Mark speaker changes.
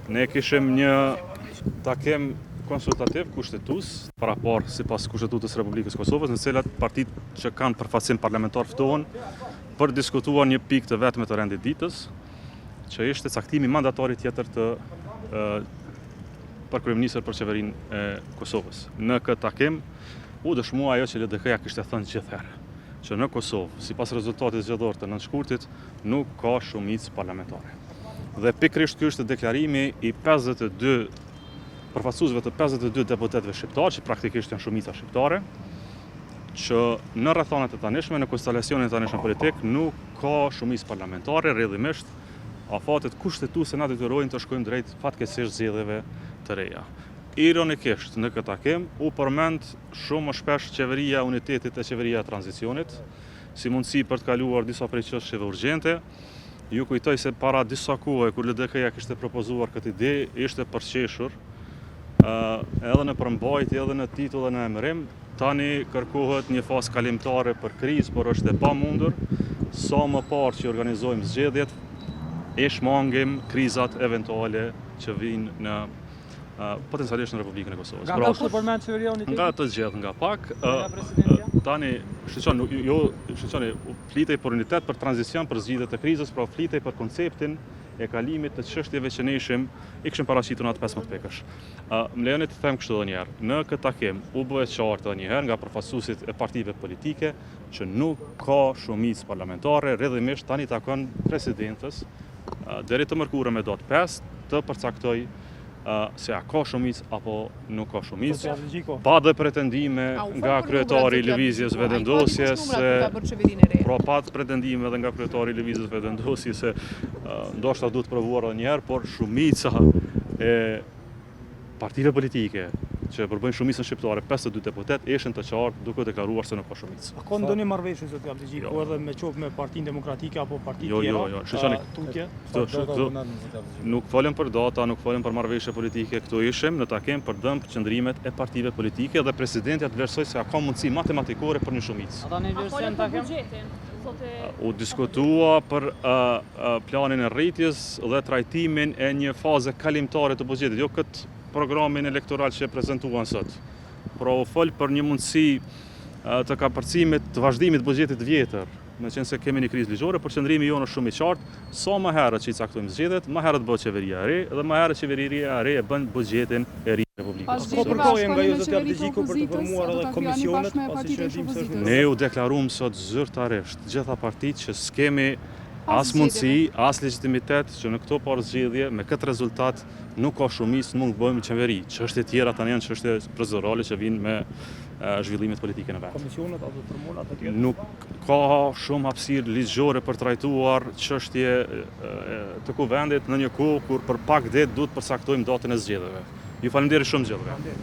Speaker 1: Ne kishim një takim konsultativ kushtetues para parë sipas Kushtetutës së Republikës Kosovës, në cilat partitë që kanë përfaqësim parlamentar ftohen për diskutuar një pikë të vetme të rendit ditës, që ishte caktimi mandatarit tjetër të për kryeministër për qeverinë e Kosovës. Në këtë takim u dëshmua ajo që LDK-ja kishte thënë gjithherë, që në Kosovë, sipas rezultatit zgjedhor të 9 shkurtit, nuk ka shumicë parlamentare. Dhe pikërisht ky është deklarimi i 52 përfaqësuesve të 52 deputetëve shqiptar, që praktikisht janë shumica shqiptare, që në rrethanat e tanishme, në konstelacionin e tanishëm politik, nuk ka shumicë parlamentare, rrjedhimisht afatet kushtetuese na detyrojnë të shkojmë drejt fatkeqësisht zgjedhjeve të reja. Ironikisht, në këtë takim u përmend shumë më shpesh qeveria e unitetit e qeveria e tranzicionit, si mundësi për të kaluar disa prej çështjeve urgjente. Ju kujtoj se para disa kohe, kur LDK-ja kishte propozuar këtë ide, ishte përqeshur edhe në përmbajtje, edhe në titull dhe në emërim. Tani kërkohet një fazë kalimtare për krizë, por është e pamundur. Sa më parë që organizojmë zgjedhjet, e shmangim krizat eventuale që vijnë në potencialisht në Republikën e Kosovës.
Speaker 2: Nga kështu përmend qeveria unitetit?
Speaker 1: Nga të gjithë, nga pak.
Speaker 2: Nga presidentja?
Speaker 1: Tani, shqyqoni, flitej për unitet, për tranzicion, për zgjidhje të krizës, pra flitej për konceptin e kalimit të çështjeve që ne i kishim paraqitur në atë 15 pekësh. Më lejoni të them kështu edhe një herë. Në këtë takim u bë qartë edhe një herë nga përfaqësuesit e partive politike që nuk ka shumicë parlamentare, rrjedhimisht tani takon presidentës deri të mërkurën me datë 5 të përcaktoj se a ka shumicë apo nuk ka shumicë, pa dhe pretendime nga kryetari i lëvizjes vendosjes, pra pa pretendime edhe nga kryetari i lëvizjes vendosjes se ndoshta duhet provuar edhe një herë, por shumica e partive politike që përbëjnë shumicën shqiptare, 52 deputet, ishin të qartë duke deklaruar se nuk ka shumicë.
Speaker 2: A ka ndonjë marrëveshje zoti Abdixhiku edhe me qoftë me Partinë Demokratike apo parti tjera?
Speaker 1: Jo. Shqyqoni, nuk folem për data, nuk folem për marrëveshje politike, këtu ishim në takim për dëmb qëndrimet e partive politike dhe presidenti atë vlerësoi se a ka mundësi matematikore për një shumicë.
Speaker 2: Ata në vlerësojnë takim?
Speaker 1: U diskutua për planin e rritjes dhe trajtimin e një faze kalimtare të buxhetit, jo këtë programin elektoral që e prezentuan sot. Pra u fol për një mundësi të kapërcimit të vazhdimit të buxhetit vjetër, me qenë se kemi një krizë ligjore, por qëndrimi jonë është shumë i qartë, sa më herët që i caktojmë zgjedhjet, më herët bëhet qeveria e re, dhe më herët qeveria e re e bën buxhetin e ri të Republikës.
Speaker 2: Ka përkohje nga ju zoti Abdixhiku për të formuar edhe komisionet, pasi që dim se
Speaker 1: Ne u deklaruam sot zyrtarisht gjitha partitë që s'kemi as mundësi, as legitimitet që në këto parë zgjedhje me këtë rezultat nuk ka shumicë, nuk bëjmë qeveri. Çështje tjera tani janë çështje procedurale që vinë me zhvillimet politike në vend.
Speaker 2: Komisionet apo formula të tjera?
Speaker 1: Nuk ka shumë hapësirë ligjore për trajtuar çështje të kuvendit në një kohë kur për pak ditë duhet përcaktojmë datën e zgjedhjeve. Ju falenderoj shumë zgjedhjeve.